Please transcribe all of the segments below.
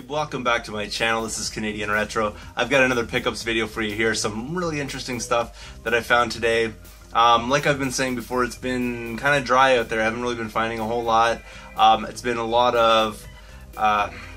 Welcome back to my channel. This is Canadian Retro. I've got another pickups video for you here. Some really interesting stuff that I found today. Like I've been saying before, it's been kind of dry out there. I haven't really been finding a whole lot. It's been a lot of,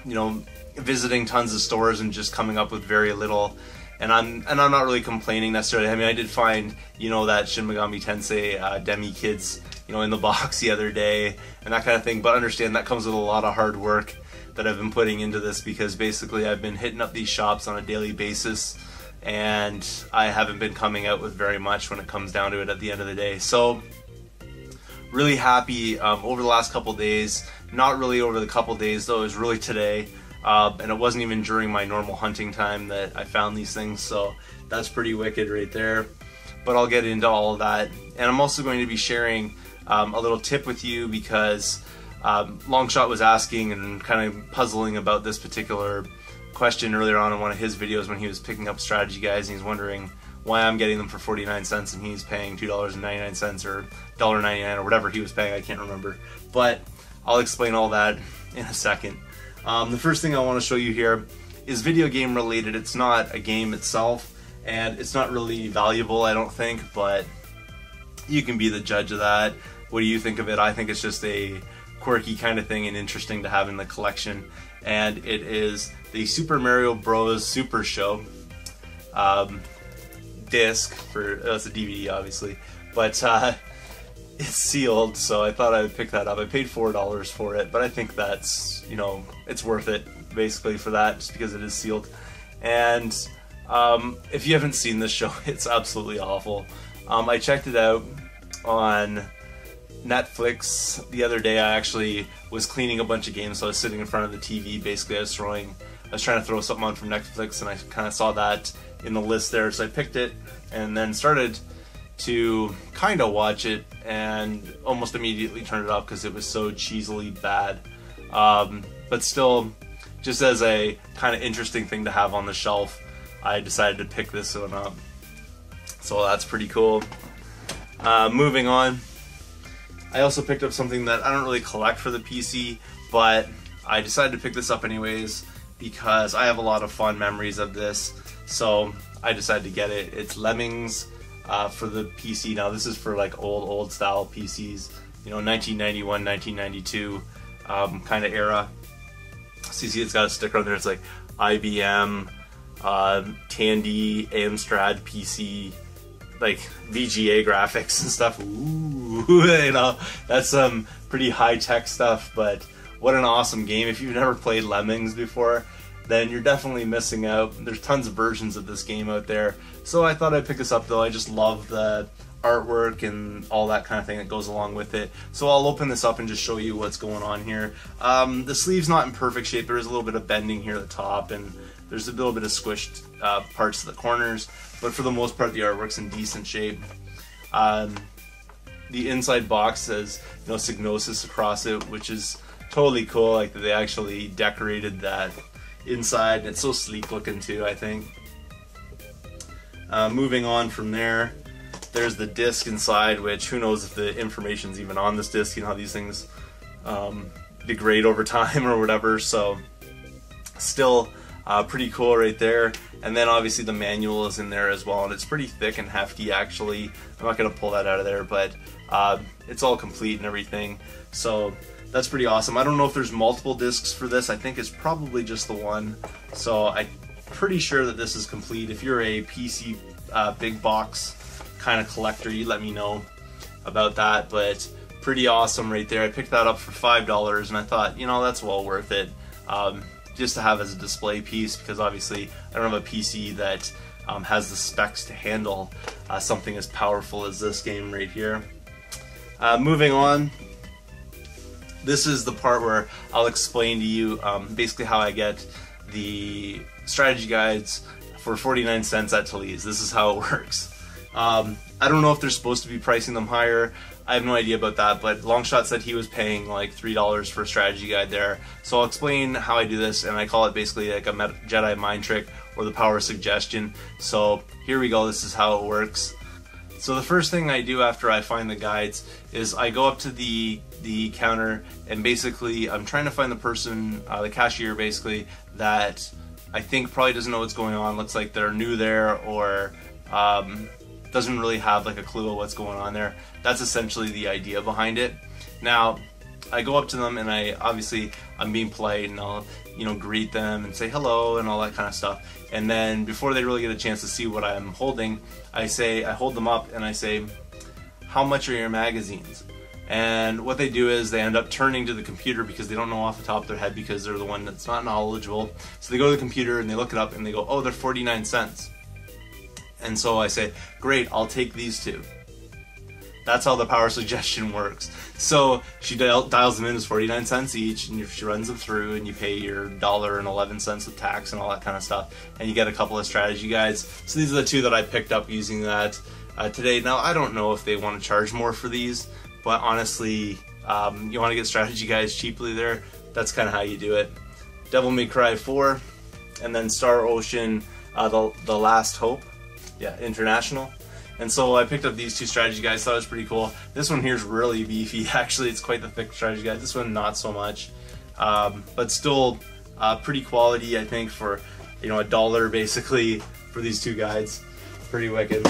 you know, visiting tons of stores and just coming up with very little. And I'm not really complaining necessarily. I mean, I did find, you know, that Shin Megami Tensei Demi Kids, you know, in the box the other day and that kind of thing. But understand that comes with a lot of hard work that I've been putting into this, because basically I've been hitting up these shops on a daily basis and I haven't been coming out with very much when it comes down to it at the end of the day. So really happy over the last couple days, not really over the couple days though, it was really today, and it wasn't even during my normal hunting time that I found these things, so that's pretty wicked right there. But I'll get into all of that, and I'm also going to be sharing a little tip with you, because Longshot was asking and kind of puzzling about this particular question earlier on in one of his videos when he was picking up strategy guides, and he's wondering why I'm getting them for 49 cents and he's paying $2.99 or $1.99 or whatever he was paying, I can't remember. But I'll explain all that in a second. The first thing I want to show you here is video game related. It's not a game itself and it's not really valuable, I don't think, but you can be the judge of that. What do you think of it? I think it's just a quirky kind of thing and interesting to have in the collection, and it is the Super Mario Bros. Super Show disc for, it's a DVD obviously, but it's sealed, so I thought I would pick that up. I paid $4 for it, but I think that's, you know, it's worth it basically for that, just because it is sealed. And if you haven't seen this show, it's absolutely awful. I checked it out on Netflix the other day. I actually was cleaning a bunch of games, so I was sitting in front of the TV. Basically, I was trying to throw something on from Netflix, and I kind of saw that in the list there, so I picked it and then started to kind of watch it, and almost immediately turned it off because it was so cheesily bad. But still, just as a kind of interesting thing to have on the shelf, I decided to pick this one up. So that's pretty cool. Moving on. I also picked up something that I don't really collect for the PC, but I decided to pick this up anyways because I have a lot of fond memories of this, so I decided to get it. It's Lemmings for the PC. Now this is for like old style PCs, you know, 1991, 1992 kind of era. So you see it's got a sticker on there, it's like IBM, Tandy, Amstrad PC, like VGA graphics and stuff. Ooh, you know, that's some pretty high-tech stuff, but what an awesome game. If you've never played Lemmings before, then you're definitely missing out. There's tons of versions of this game out there, so I thought I'd pick this up though. I just love the artwork and all that kind of thing that goes along with it. So I'll open this up and just show you what's going on here. The sleeve's not in perfect shape. There is a little bit of bending here at the top, and there's a little bit of squished parts to the corners, but for the most part the artwork's in decent shape. The inside box says, you know, Psygnosis across it, which is totally cool. Like they actually decorated that inside, and it's so sleek looking too, I think. Moving on from there, there's the disc inside, which who knows if the information's even on this disc. You know how these things degrade over time or whatever, so still pretty cool right there. And then obviously the manual is in there as well, and it's pretty thick and hefty actually. I'm not going to pull that out of there, but it's all complete and everything, so that's pretty awesome. I don't know if there's multiple discs for this. I think it's probably just the one, so I'm pretty sure that this is complete. If you're a PC big box kind of collector, you let me know about that, but pretty awesome right there. I picked that up for $5 and I thought, you know, that's well worth it. Just to have as a display piece, because obviously I don't have a PC that has the specs to handle something as powerful as this game right here. Moving on, this is the part where I'll explain to you basically how I get the strategy guides for 49 cents at Talese. This is how it works. I don't know if they're supposed to be pricing them higher. I have no idea about that, but Longshot said he was paying like $3 for a strategy guide there. So I'll explain how I do this, and I call it basically like a Jedi mind trick or the power of suggestion. So here we go, this is how it works. So the first thing I do after I find the guides is I go up to the counter, and basically I'm trying to find the person, the cashier basically, that I think probably doesn't know what's going on, looks like they're new there, or doesn't really have like a clue of what's going on there. That's essentially the idea behind it. Now, I go up to them, and I'm being polite, and I'll, you know, greet them and say hello and all that kind of stuff. And then before they really get a chance to see what I'm holding, I hold them up and I say, how much are your magazines? And what they do is they end up turning to the computer because they don't know off the top of their head, because they're the one that's not knowledgeable. So they go to the computer and they look it up and they go, oh, they're 49 cents. And so I say, great, I'll take these two. That's how the power suggestion works. So she dials them in as 49 cents each, and she runs them through, and you pay your $1.11 with tax and all that kind of stuff, and you get a couple of strategy guides. So these are the two that I picked up using that today. Now, I don't know if they want to charge more for these, but honestly, you want to get strategy guides cheaply there, that's kind of how you do it. Devil May Cry 4, and then Star Ocean, the Last Hope, yeah, International. And so I picked up these two strategy guides, thought it was pretty cool. This one here is really beefy, actually. It's quite the thick strategy guide. This one, not so much. But still pretty quality, I think, for, you know, $1 basically for these two guides. Pretty wicked.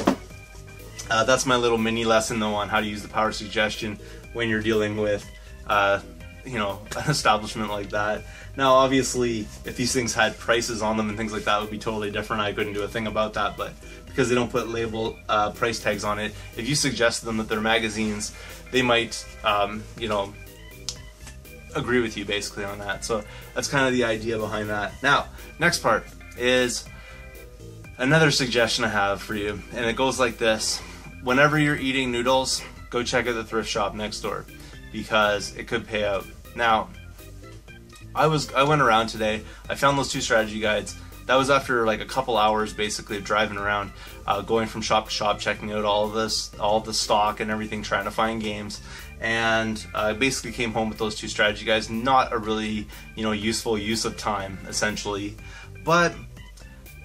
That's my little mini lesson, though, on how to use the power suggestion when you're dealing with, you know, an establishment like that. Now, obviously, if these things had prices on them and things like that, it would be totally different. I couldn't do a thing about that, but because they don't put price tags on it, if you suggest to them that they're magazines, they might, you know, agree with you basically on that. So that's kind of the idea behind that. Now, next part is another suggestion I have for you, and it goes like this. Whenever you're eating noodles, go check out the thrift shop next door, because it could pay out. Now, I went around today, I found those two strategy guides. That was after like a couple hours basically of driving around, going from shop to shop, checking out all the stock and everything, trying to find games. And I basically came home with those two strategy guides. Not a really, you know, useful use of time, essentially. But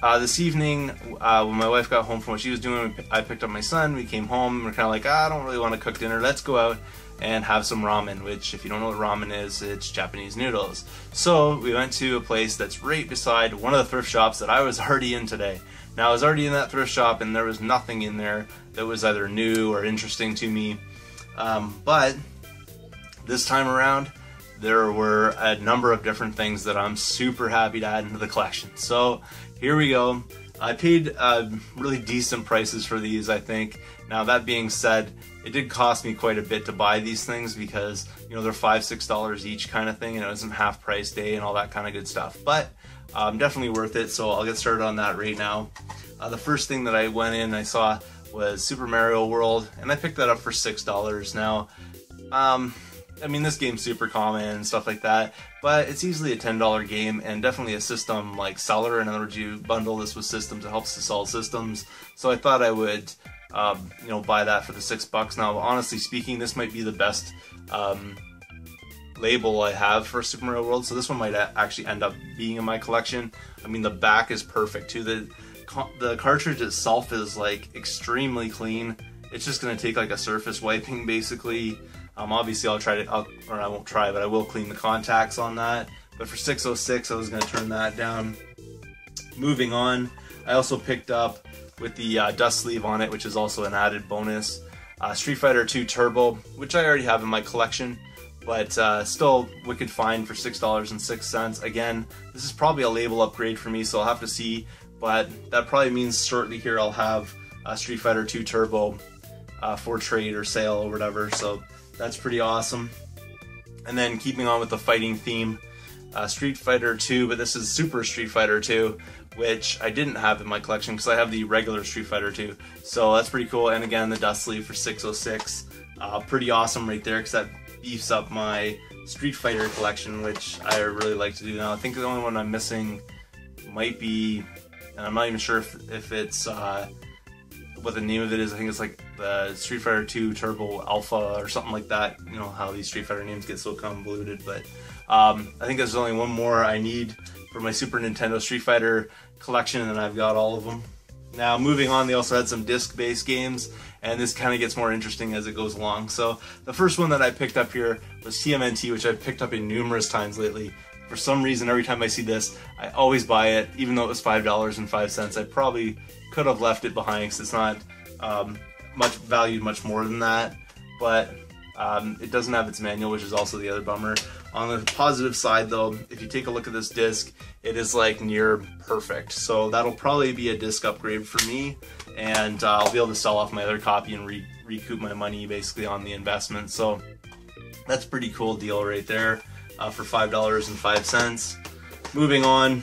this evening, when my wife got home from what she was doing, I picked up my son, we came home, and we're kind of like, I don't really want to cook dinner, let's go out and have some ramen, which, if you don't know what ramen is, it's Japanese noodles. So we went to a place that's right beside one of the thrift shops that I was already in today. Now, I was already in that thrift shop, and there was nothing in there that was either new or interesting to me. But this time around, there were a number of different things that I'm super happy to add into the collection. So here we go. I paid really decent prices for these, I think. Now, that being said, it did cost me quite a bit to buy these things because, you know, they're $5, $6 each kind of thing, and it wasn't half price day and all that kind of good stuff. But definitely worth it, so I'll get started on that right now. The first thing that I went in and I saw was Super Mario World, and I picked that up for $6. Now, I mean, this game's super common and stuff like that, but it's easily a $10 game, and definitely a system like seller. In other words, you bundle this with systems, it helps to sell systems. So I thought I would, you know, buy that for the $6. Now, honestly speaking, this might be the best label I have for Super Mario World, so this one might actually end up being in my collection. I mean, the back is perfect too. The cartridge itself is like extremely clean. It's just going to take like a surface wiping basically. Obviously I'll try to, or I won't try, but I will clean the contacts on that. But for $6.06, I was going to turn that down. Moving on, I also picked up with the dust sleeve on it, which is also an added bonus, Street Fighter 2 Turbo, which I already have in my collection, but still wicked fine for $6.06. Again, this is probably a label upgrade for me, so I'll have to see, but that probably means shortly here I'll have Street Fighter 2 Turbo for trade or sale or whatever, so that's pretty awesome. And then keeping on with the fighting theme, Street Fighter 2, but this is Super Street Fighter 2, which I didn't have in my collection because I have the regular Street Fighter 2. So that's pretty cool. And again, the dust sleeve for $6.06. Pretty awesome right there, because that beefs up my Street Fighter collection, which I really like to do now. I think the only one I'm missing might be, and I'm not even sure if it's what the name of it is. I think it's like the Street Fighter 2 Turbo Alpha or something like that. You know how these Street Fighter names get so convoluted, but I think there's only one more I need for my Super Nintendo Street Fighter collection, and I've got all of them. Now, moving on, they also had some disc-based games, and this kind of gets more interesting as it goes along. So the first one that I picked up here was TMNT, which I've picked up in numerous times lately. For some reason, every time I see this, I always buy it, even though it was $5.05. I probably could have left it behind because it's not valued much more than that, but it doesn't have its manual, which is also the other bummer. On the positive side though, if you take a look at this disc, it is like near perfect. So that'll probably be a disc upgrade for me, and I'll be able to sell off my other copy and recoup my money basically on the investment. So that's a pretty cool deal right there for $5.05. Moving on,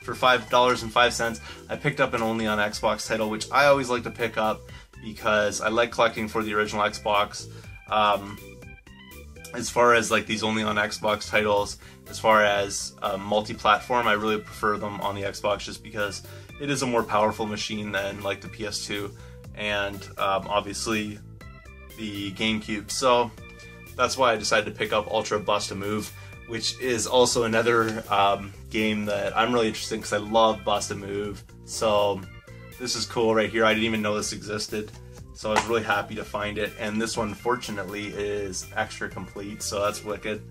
for $5.05, I picked up an only on Xbox title, which I always like to pick up because I like collecting for the original Xbox. As far as like these only on Xbox titles, as far as multi-platform, I really prefer them on the Xbox just because it is a more powerful machine than like the PS2 and obviously the GameCube. So that's why I decided to pick up Ultra Bust-A-Move, which is also another game that I'm really interested in because I love Bust-A-Move. So this is cool right here. I didn't even know this existed. So I was really happy to find it, and this one fortunately is extra complete, so that's wicked.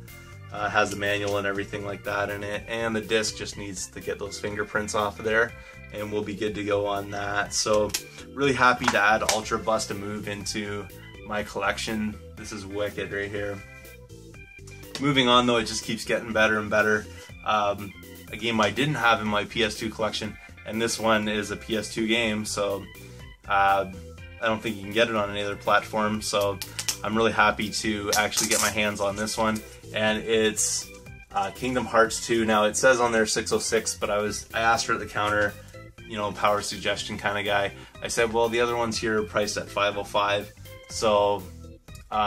Has the manual and everything like that in it, and the disc just needs to get those fingerprints off of there, and we'll be good to go on that. So really happy to add Ultra Bust-A-Move into my collection. This is wicked right here. Moving on though, it just keeps getting better and better. A game I didn't have in my PS2 collection, and this one is a PS2 game, so I don't think you can get it on any other platform, so I'm really happy to actually get my hands on this one, and it's Kingdom Hearts 2. Now it says on there 606, but I asked her at the counter, you know, power suggestion kind of guy. I said, well, the other ones here are priced at 505, so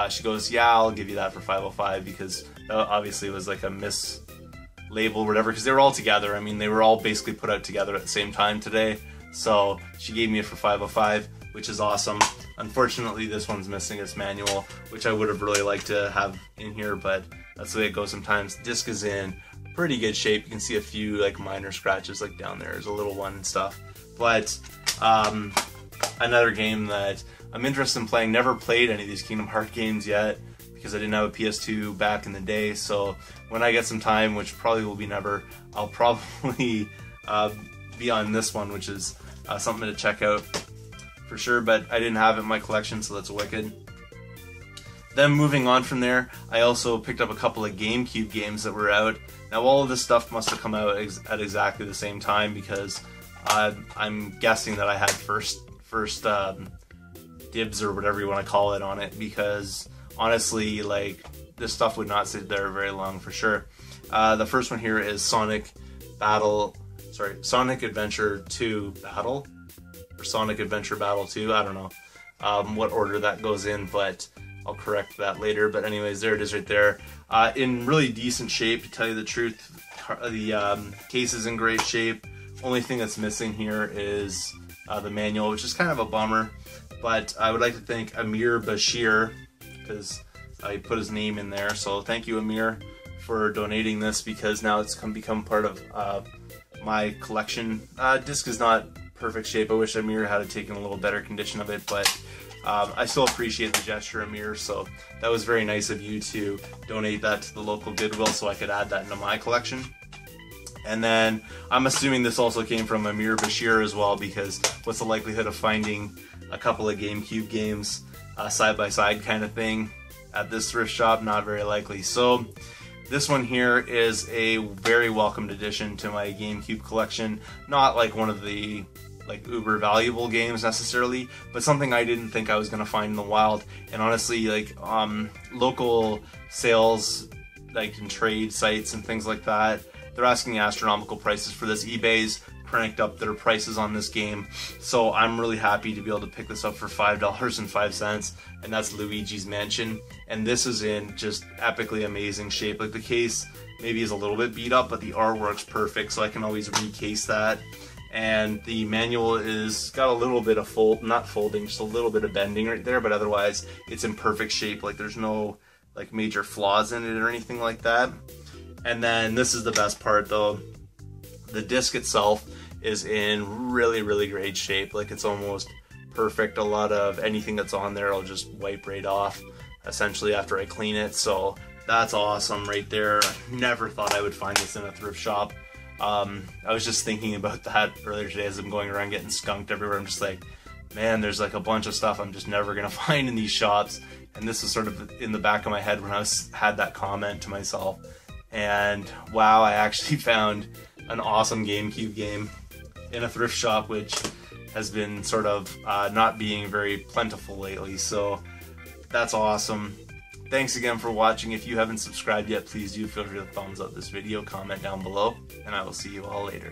she goes, yeah, I'll give you that for 505 because obviously it was like a mislabel or whatever, because they were all together. I mean, they were all basically put out together at the same time today, so she gave me it for 505. Which is awesome. Unfortunately, this one's missing its manual, which I would have really liked to have in here, but that's the way it goes sometimes. Disc is in pretty good shape. You can see a few like minor scratches like down there. There's a little one and stuff. But another game that I'm interested in playing. Never played any of these Kingdom Hearts games yet because I didn't have a PS2 back in the day. So when I get some time, which probably will be never, I'll probably be on this one, which is something to check out for sure, but I didn't have it in my collection, so that's wicked. Then moving on from there, I also picked up a couple of GameCube games that were out. Now all of this stuff must have come out at exactly the same time because I'm guessing that I had first dibs or whatever you want to call it on it, because honestly, like, this stuff would not sit there very long for sure. The first one here is Sonic Adventure 2 Battle, or Sonic Adventure Battle 2, I don't know what order that goes in, but I'll correct that later. But anyways, there it is right there. In really decent shape, to tell you the truth. The case is in great shape. Only thing that's missing here is the manual, which is kind of a bummer. But I would like to thank Amir Bashir, because I put his name in there. So thank you, Amir, for donating this, because now it's become part of my collection. Disc is not perfect shape. I wish Amir had taken a little better condition of it, but I still appreciate the gesture, Amir, so that was very nice of you to donate that to the local Goodwill so I could add that into my collection. And then I'm assuming this also came from Amir Bashir as well, because what's the likelihood of finding a couple of GameCube games side by side kind of thing at this thrift shop? Not very likely. So this one here is a very welcomed addition to my GameCube collection. Not like one of the uber valuable games necessarily, but something I didn't think I was going to find in the wild. And honestly, like local sales, like in trade sites and things like that, they're asking astronomical prices for this. eBay's cranked up their prices on this game, so I'm really happy to be able to pick this up for $5.05, and that's Luigi's Mansion. And this is in just epically amazing shape. Like, the case maybe is a little bit beat up, but the artwork's perfect, so I can always recase that. and the manual is got a little bit of not folding, just a little bit of bending right there, but otherwise it's in perfect shape. Like there's no like major flaws in it or anything like that. And then this is the best part though. The disc itself is in really, really great shape. Like it's almost perfect. A lot of anything that's on there I'll just wipe right off essentially after I clean it. So that's awesome right there. Never thought I would find this in a thrift shop. I was just thinking about that earlier today as I'm going around getting skunked everywhere. I'm just like, man, there's like a bunch of stuff I'm just never gonna find in these shops. And this was sort of in the back of my head when I had that comment to myself. And wow, I actually found an awesome GameCube game in a thrift shop, which has been sort of not being very plentiful lately. So that's awesome. Thanks again for watching. If you haven't subscribed yet, please do feel free to thumbs up this video, comment down below, and I will see you all later.